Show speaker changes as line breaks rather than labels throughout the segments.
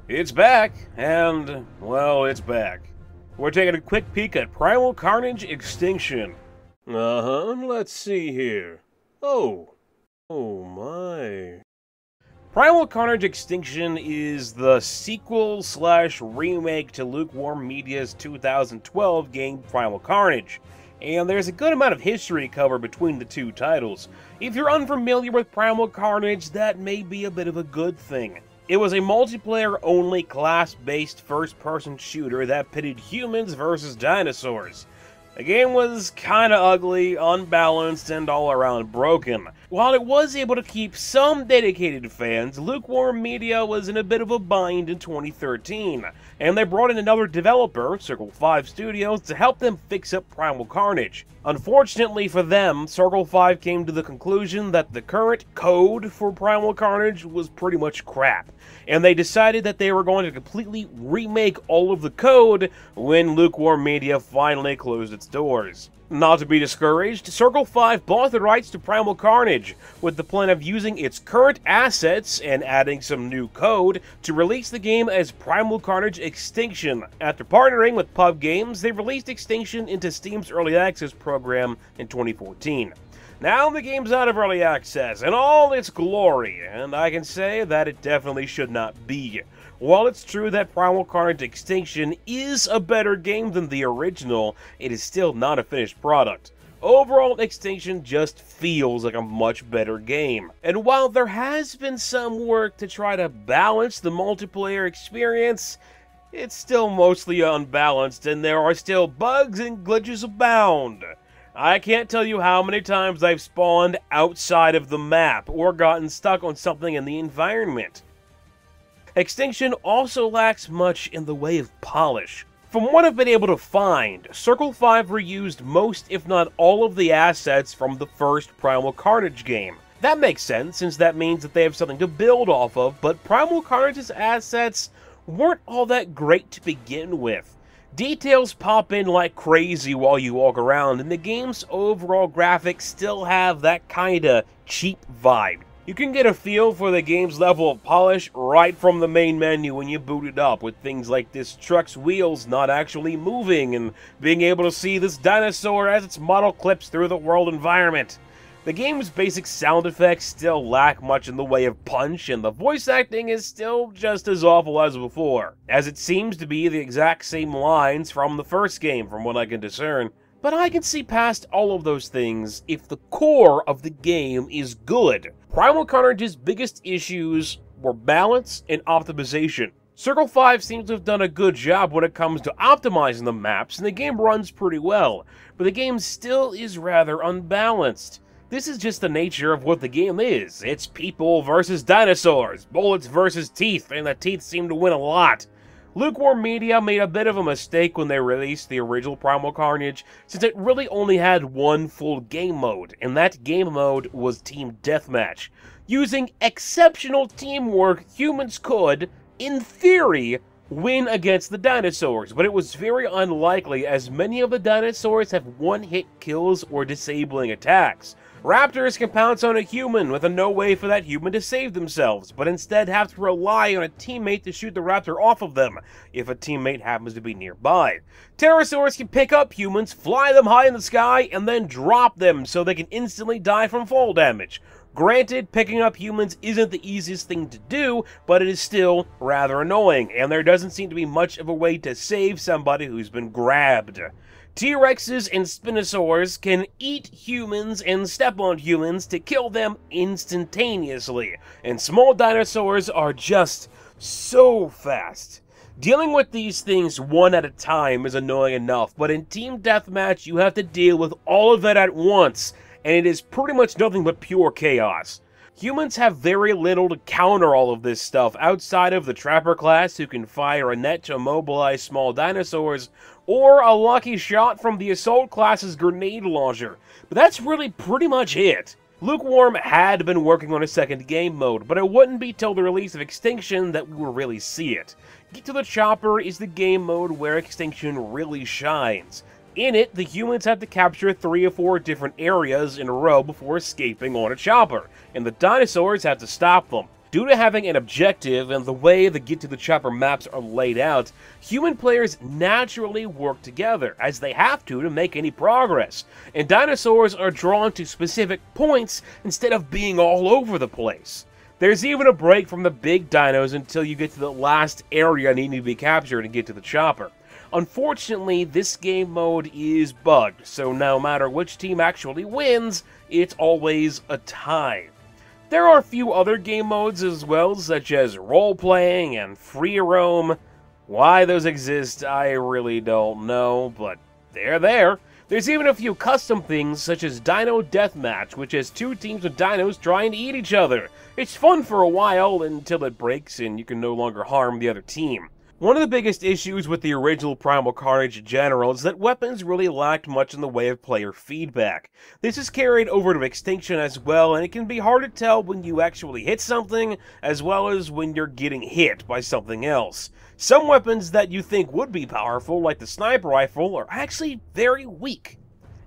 It's back, and, well, it's back. We're taking a quick peek at Primal Carnage Extinction. Let's see here. Oh my. Primal Carnage Extinction is the sequel/remake to Lukewarm Media's 2012 game Primal Carnage, and there's a good amount of history covered between the two titles. If you're unfamiliar with Primal Carnage, that may be a bit of a good thing. It was a multiplayer-only class-based first-person shooter that pitted humans versus dinosaurs. The game was kinda ugly, unbalanced, and all-around broken. While it was able to keep some dedicated fans, Lukewarm Media was in a bit of a bind in 2013, and they brought in another developer, Circle 5 Studios, to help them fix up Primal Carnage. Unfortunately for them, Circle 5 came to the conclusion that the current code for Primal Carnage was pretty much crap, and they decided that they were going to completely remake all of the code when Lukewarm Media finally closed its doors. Not to be discouraged, Circle 5 bought the rights to Primal Carnage, with the plan of using its current assets and adding some new code to release the game as Primal Carnage Extinction. After partnering with Pub Games, they released Extinction into Steam's Early Access program in 2014. Now the game's out of Early Access in all its glory, and I can say that it definitely should not be. While it's true that Primal Carnage Extinction is a better game than the original, it is still not a finished product. Overall, Extinction just feels like a much better game. And while there has been some work to try to balance the multiplayer experience, it's still mostly unbalanced and there are still bugs and glitches abound. I can't tell you how many times I've spawned outside of the map or gotten stuck on something in the environment. Extinction also lacks much in the way of polish. From what I've been able to find, Circle 5 reused most if not all of the assets from the first Primal Carnage game. That makes sense, since that means that they have something to build off of, but Primal Carnage's assets weren't all that great to begin with. Details pop in like crazy while you walk around, and the game's overall graphics still have that kinda cheap vibe. You can get a feel for the game's level of polish right from the main menu when you boot it up, with things like this truck's wheels not actually moving, and being able to see this dinosaur as its model clips through the world environment. The game's basic sound effects still lack much in the way of punch, and the voice acting is still just as awful as before, as it seems to be the exact same lines from the first game from what I can discern. But I can see past all of those things if the core of the game is good. Primal Carnage's biggest issues were balance and optimization. Circle 5 seems to have done a good job when it comes to optimizing the maps, and the game runs pretty well, but the game still is rather unbalanced. This is just the nature of what the game is. It's people versus dinosaurs, bullets versus teeth, and the teeth seem to win a lot. Lukewarm Media made a bit of a mistake when they released the original Primal Carnage, since it really only had one full game mode, and that game mode was Team Deathmatch. Using exceptional teamwork, humans could, in theory, win against the dinosaurs, but it was very unlikely as many of the dinosaurs have one-hit kills or disabling attacks. Raptors can pounce on a human with no way for that human to save themselves, but instead have to rely on a teammate to shoot the raptor off of them, if a teammate happens to be nearby. Pterosaurs can pick up humans, fly them high in the sky, and then drop them so they can instantly die from fall damage. Granted, picking up humans isn't the easiest thing to do, but it is still rather annoying, and there doesn't seem to be much of a way to save somebody who's been grabbed. T-Rexes and Spinosaurs can eat humans and step on humans to kill them instantaneously, and small dinosaurs are just so fast. Dealing with these things one at a time is annoying enough, but in Team Deathmatch you have to deal with all of that at once, and it is pretty much nothing but pure chaos. Humans have very little to counter all of this stuff outside of the Trapper class, who can fire a net to immobilize small dinosaurs, or a lucky shot from the Assault class's grenade launcher, but that's really pretty much it. Lukewarm had been working on a second game mode, but it wouldn't be till the release of Extinction that we would really see it. Get to the Chopper is the game mode where Extinction really shines. In it, the humans have to capture 3 or 4 different areas in a row before escaping on a chopper, and the dinosaurs have to stop them. Due to having an objective and the way the Get to the Chopper maps are laid out, human players naturally work together, as they have to make any progress, and dinosaurs are drawn to specific points instead of being all over the place. There's even a break from the big dinos until you get to the last area needing to be captured and get to the chopper. Unfortunately, this game mode is bugged, so no matter which team actually wins, it's always a tie. There are a few other game modes as well, such as role-playing and free roam. Why those exist, I really don't know, but they're there. There's even a few custom things, such as Dino Deathmatch, which has two teams of dinos trying to eat each other. It's fun for a while, until it breaks and you can no longer harm the other team. One of the biggest issues with the original Primal Carnage in general is that weapons really lacked much in the way of player feedback. This is carried over to Extinction as well, and it can be hard to tell when you actually hit something, as well as when you're getting hit by something else. Some weapons that you think would be powerful, like the sniper rifle, are actually very weak.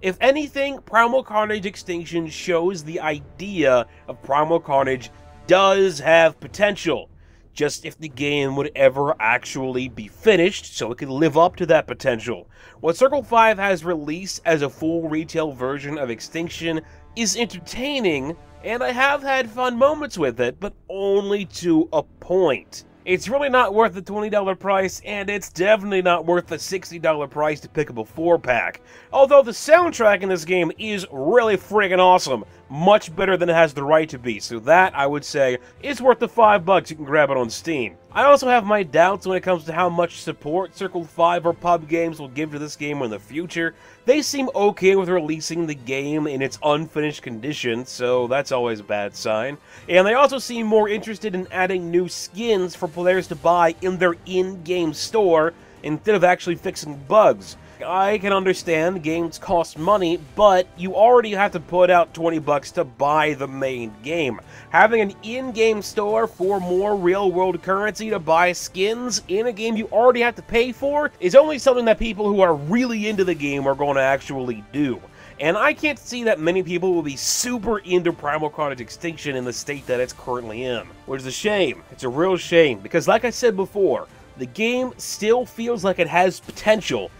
If anything, Primal Carnage Extinction shows the idea of Primal Carnage does have potential. Just if the game would ever actually be finished so it could live up to that potential. What Circle 5 has released as a full retail version of Extinction is entertaining, and I have had fun moments with it, but only to a point. It's really not worth the $20 price, and it's definitely not worth the $60 price to pick up a 4-pack. Although the soundtrack in this game is really friggin' awesome. Much better than it has the right to be, so that, I would say, is worth the $5 you can grab it on Steam. I also have my doubts when it comes to how much support Circle 5 or Pub Games will give to this game in the future. They seem okay with releasing the game in its unfinished condition, so that's always a bad sign. And they also seem more interested in adding new skins for players to buy in their in-game store, instead of actually fixing bugs. I can understand games cost money, but you already have to put out $20 to buy the main game. Having an in-game store for more real-world currency to buy skins in a game you already have to pay for is only something that people who are really into the game are going to actually do. And I can't see that many people will be super into Primal Carnage Extinction in the state that it's currently in. Which is a shame. It's a real shame, because like I said before, the game still feels like it has potential.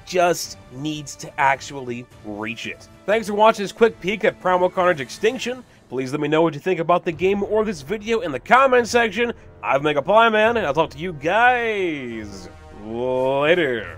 Just needs to actually reach it. Thanks for watching this quick peek at Primal Carnage Extinction. Please let me know what you think about the game or this video in the comment section. I'm Megapieman, and I'll talk to you guys later.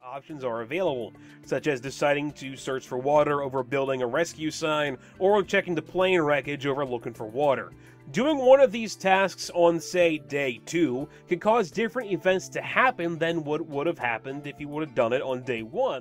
Options are available, such as deciding to search for water over building a rescue sign, or checking the plane wreckage over looking for water. Doing one of these tasks on, say, day 2 could cause different events to happen than what would have happened if you would have done it on day 1.